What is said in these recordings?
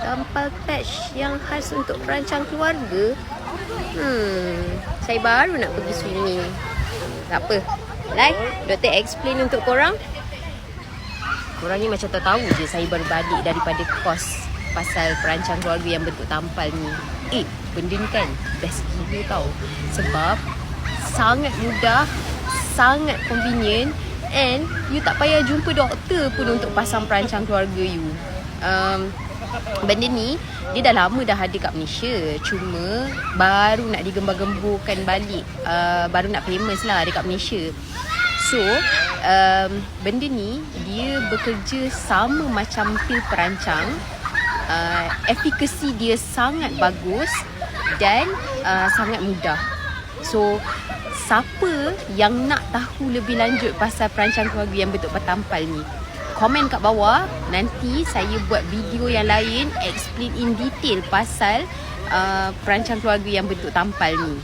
Tampal patch yang khas untuk perancang keluarga. Saya baru nak pergi swimming. Tak apa. Like, doktor explain untuk korang. Korang ni macam tahu je saya baru balik daripada kos pasal perancang keluarga yang bentuk tampal ni. Benda ni kan best gila tau. Sebab sangat mudah, sangat convenient, and you tak payah jumpa doktor pun untuk pasang perancang keluarga you. Benda ni dia dah lama dah ada kat Malaysia, cuma baru nak digembar-gemburkan balik, baru nak famous lah dekat Malaysia. So benda ni dia bekerja sama macam pil perancang. Efikasi dia sangat bagus dan sangat mudah. So siapa yang nak tahu lebih lanjut pasal perancang keluarga yang bentuk tampal ni, komen kat bawah. Nanti saya buat video yang lain explain in detail pasal perancang keluarga yang bentuk tampal ni.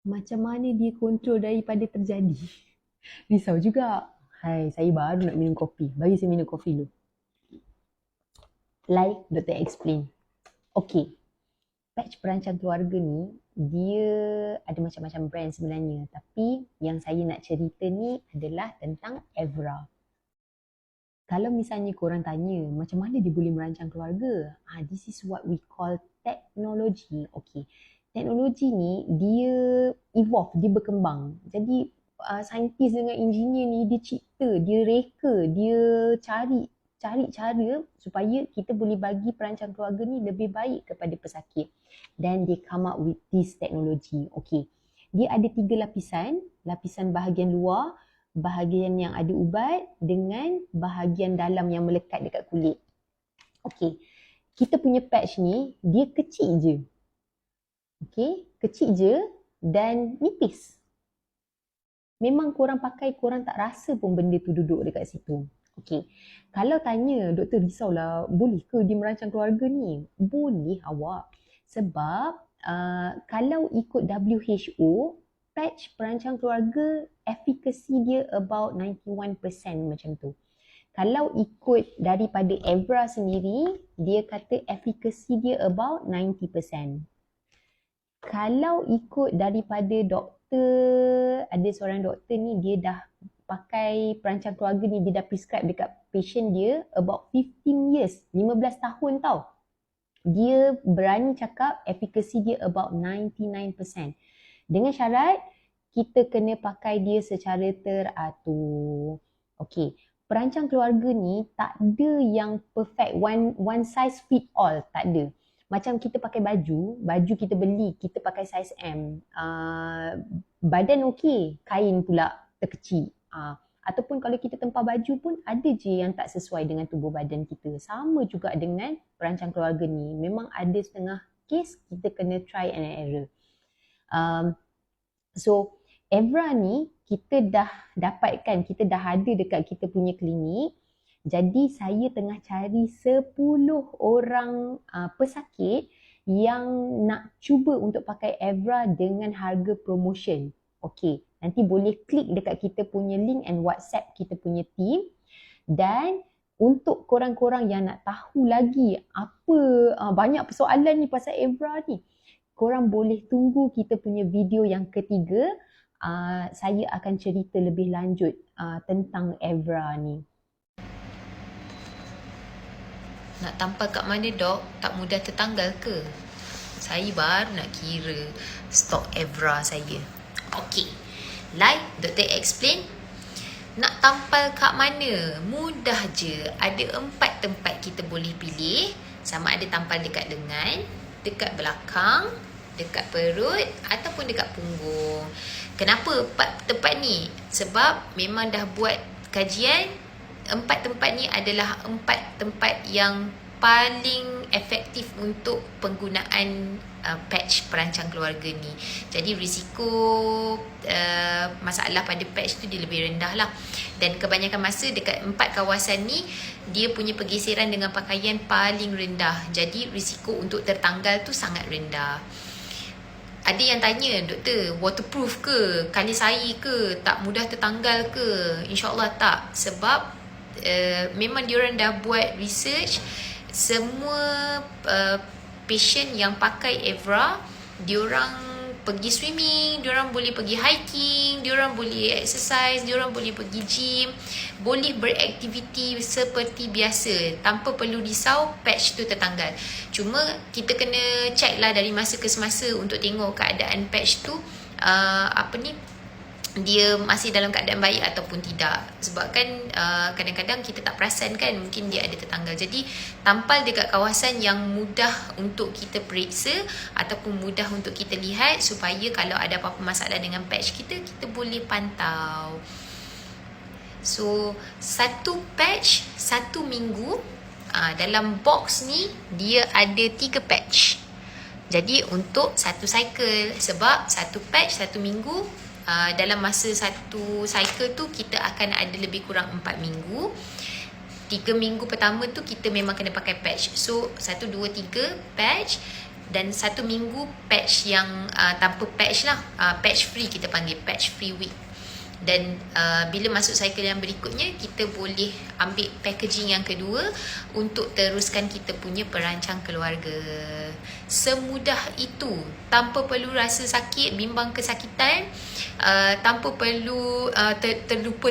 Macam mana dia kontrol daripada terjadi? Risau juga. Hai, saya baru nak minum kopi. Bagi saya minum kopi dulu. Like doktor explain. Okay, patch perancang keluarga ni dia ada macam-macam brand sebenarnya, tapi yang saya nak cerita ni adalah tentang Evra. Kalau misalnya korang tanya macam mana dia boleh merancang keluarga, this is what we call technology. Okay, teknologi ni dia evolve, dia berkembang. Jadi saintis dengan engineer ni dia cipta, dia reka, dia cari cara supaya kita boleh bagi perancang keluarga ni lebih baik kepada pesakit. Dan they come up with this technology. Okay, dia ada 3 lapisan. Lapisan bahagian luar, bahagian yang ada ubat, dengan bahagian dalam yang melekat dekat kulit. Okay, kita punya patch ni dia kecil je. Okay, kecil je dan nipis. Memang korang pakai, korang tak rasa pun benda tu duduk dekat situ. Okay, kalau tanya doktor risaulah, boleh ke dia merancang keluarga ni? Boleh awak. Sebab kalau ikut WHO, patch perancang keluarga efikasi dia about 91% macam tu. Kalau ikut daripada Evra sendiri, dia kata efikasi dia about 90%. Kalau ikut daripada doktor, ada seorang doktor ni dia dah pakai perancang keluarga ni, dia dah prescribe dekat patient dia about 15 years, 15 tahun tau. Dia berani cakap efikasi dia about 99%. Dengan syarat kita kena pakai dia secara teratur. Okay, perancang keluarga ni tak ada yang perfect, one size fit all, tak ada. Macam kita pakai baju kita beli, kita pakai size M. Badan okey, kain pula terkecil. Ataupun kalau kita tempah baju pun ada je yang tak sesuai dengan tubuh badan kita. Sama juga dengan perancang keluarga ni. Memang ada setengah kes kita kena try and error. So Evra ni kita dah dapatkan, kita dah ada dekat kita punya klinik. Jadi saya tengah cari 10 orang pesakit yang nak cuba untuk pakai Evra dengan harga promotion. Okey, nanti boleh klik dekat kita punya link and WhatsApp kita punya team. Dan untuk korang-korang yang nak tahu lagi apa banyak persoalan ni pasal Evra ni, korang boleh tunggu kita punya video yang ketiga. Saya akan cerita lebih lanjut tentang Evra ni. Nak tampal kat mana dok? Tak mudah tertanggal ke? Saya baru nak kira stok Evra saya. Okey, like doktor explain. Nak tampal kat mana? Mudah je. Ada 4 tempat kita boleh pilih. Sama ada tampal dekat lengan, dekat belakang, dekat perut ataupun dekat punggung. Kenapa 4 tempat ni? Sebab memang dah buat kajian, 4 tempat ni adalah 4 tempat yang paling efektif untuk penggunaan patch perancang keluarga ni. Jadi risiko masalah pada patch tu dia lebih rendah lah. Dan kebanyakan masa dekat 4 kawasan ni dia punya pergeseran dengan pakaian paling rendah. Jadi risiko untuk tertanggal tu sangat rendah. Ada yang tanya, doktor, waterproof ke? Kalis air ke? Tak mudah tertanggal ke? InsyaAllah tak. Sebab memang diorang dah buat research semua patient yang pakai Evra, diorang pergi swimming, diorang boleh pergi hiking, diorang boleh exercise, diorang boleh pergi gym, boleh beraktiviti seperti biasa tanpa perlu risau patch tu tertanggal. Cuma kita kena check lah dari masa ke semasa untuk tengok keadaan patch tu dia masih dalam keadaan baik ataupun tidak. Sebab kan kadang-kadang kita tak perasan kan, mungkin dia ada tertanggal. Jadi tampal dekat kawasan yang mudah untuk kita periksa ataupun mudah untuk kita lihat, supaya kalau ada apa-apa masalah dengan patch kita, kita boleh pantau. So satu patch 1 minggu, dalam box ni dia ada 3 patch. Jadi untuk satu cycle, sebab satu patch 1 minggu, dalam masa satu cycle tu kita akan ada lebih kurang 4 minggu. 3 minggu pertama tu kita memang kena pakai patch. So 1, 2, 3 patch, dan 1 minggu patch yang tanpa patch lah, patch free, kita panggil patch free week. Dan bila masuk cycle yang berikutnya, kita boleh ambil packaging yang kedua untuk teruskan kita punya perancang keluarga. Semudah itu, tanpa perlu rasa sakit, bimbang kesakitan, tanpa perlu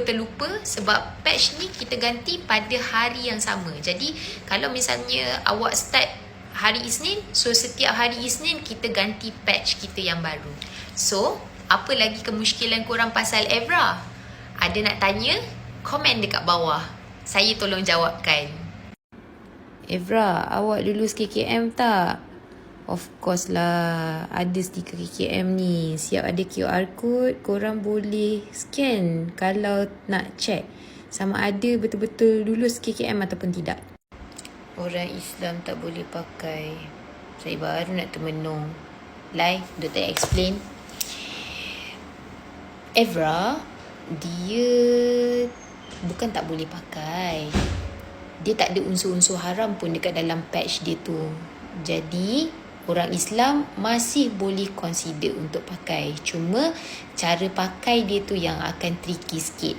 terlupa, sebab patch ni kita ganti pada hari yang sama. Jadi kalau misalnya awak start hari Isnin, so setiap hari Isnin kita ganti patch kita yang baru. So apa lagi kemusykilan korang pasal Evra? Ada nak tanya? Komen dekat bawah, saya tolong jawabkan. Evra, awak lulus KKM tak? Of course lah, ada stiker KKM ni. Siap ada QR code, korang boleh scan kalau nak check sama ada betul-betul lulus KKM ataupun tidak. Orang Islam tak boleh pakai. Saya baru nak termenung. Lai, Dr. explain. Evra, dia bukan tak boleh pakai. Dia tak ada unsur-unsur haram pun dekat dalam patch dia tu. Jadi, orang Islam masih boleh consider untuk pakai. Cuma, cara pakai dia tu yang akan tricky sikit.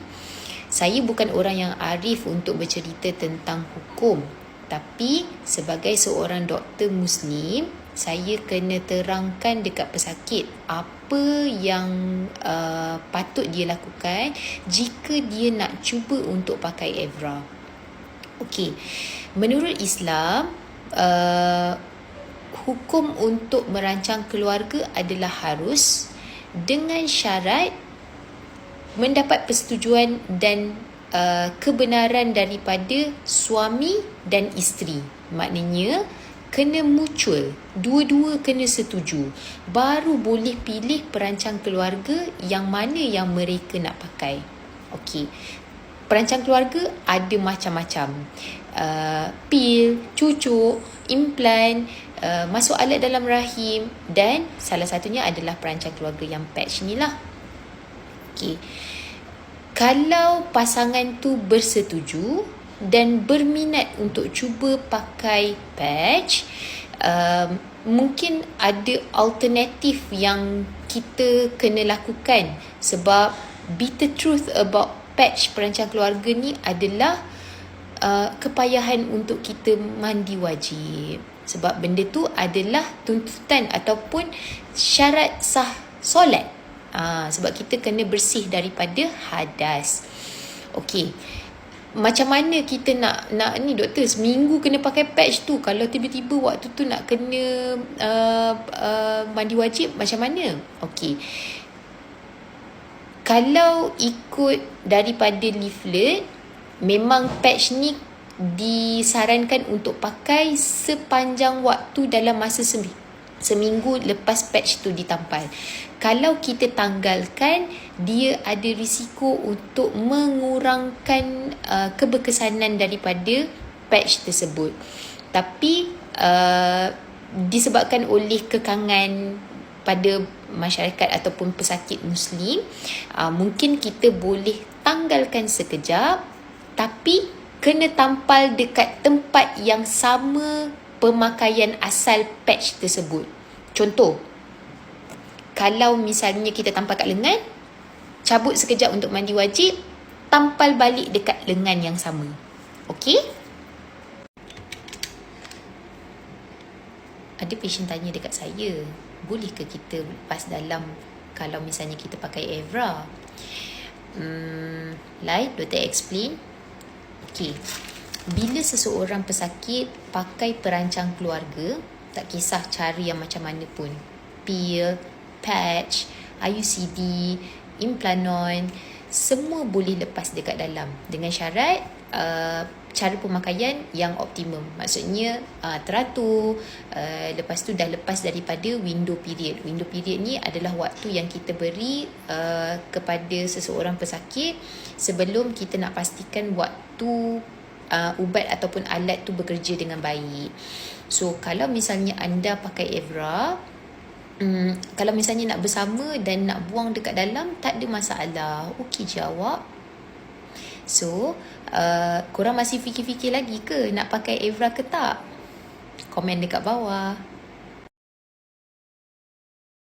Saya bukan orang yang arif untuk bercerita tentang hukum. Tapi, sebagai seorang doktor Muslim, saya kena terangkan dekat pesakit apa yang patut dia lakukan jika dia nak cuba untuk pakai Evra. Okey, menurut Islam, hukum untuk merancang keluarga adalah harus dengan syarat mendapat persetujuan dan kebenaran daripada suami dan isteri. Maknanya kena mutual, dua-dua kena setuju, baru boleh pilih perancang keluarga yang mana yang mereka nak pakai. Okey, perancang keluarga ada macam-macam, pil, cucuk, implan, masuk alat dalam rahim, dan salah satunya adalah perancang keluarga yang patch ni lah. Okey, kalau pasangan tu bersetuju dan berminat untuk cuba pakai patch, mungkin ada alternatif yang kita kena lakukan. Sebab bitter truth about patch perancang keluarga ni adalah kepayahan untuk kita mandi wajib. Sebab benda tu adalah tuntutan ataupun syarat sah solat. Sebab kita kena bersih daripada hadas. Okey, macam mana kita nak ni doktor, seminggu kena pakai patch tu, kalau tiba-tiba waktu tu nak kena mandi wajib, macam mana? Okey, kalau ikut daripada leaflet, memang patch ni disarankan untuk pakai sepanjang waktu dalam masa seminggu lepas patch tu ditampal. Kalau kita tanggalkan, dia ada risiko untuk mengurangkan keberkesanan daripada patch tersebut. Tapi disebabkan oleh kekangan pada masyarakat ataupun pesakit Muslim, mungkin kita boleh tanggalkan sekejap, tapi kena tampal dekat tempat yang sama pemakaian asal patch tersebut. Contoh, kalau misalnya kita tampal kat lengan, cabut sekejap untuk mandi wajib, tampal balik dekat lengan yang sama. Okey? ada patient tanya dekat saya, boleh ke kita lepas dalam kalau misalnya kita pakai Evra? Like Dr. explain. Okay, bila seseorang pesakit pakai perancang keluarga, tak kisah cara yang macam mana pun, pil, patch, IUCD, implanon, semua boleh lepas dekat dalam dengan syarat cara pemakaian yang optimum. Maksudnya teratur, lepas tu dah lepas daripada window period. Window period ni adalah waktu yang kita beri kepada seseorang pesakit sebelum kita nak pastikan waktu ubat ataupun alat tu bekerja dengan baik. So kalau misalnya anda pakai Evra, kalau misalnya nak bersama dan nak buang dekat dalam, tak ada masalah, okey je awak. So korang masih fikir-fikir lagi ke nak pakai Evra ke tak? Komen dekat bawah.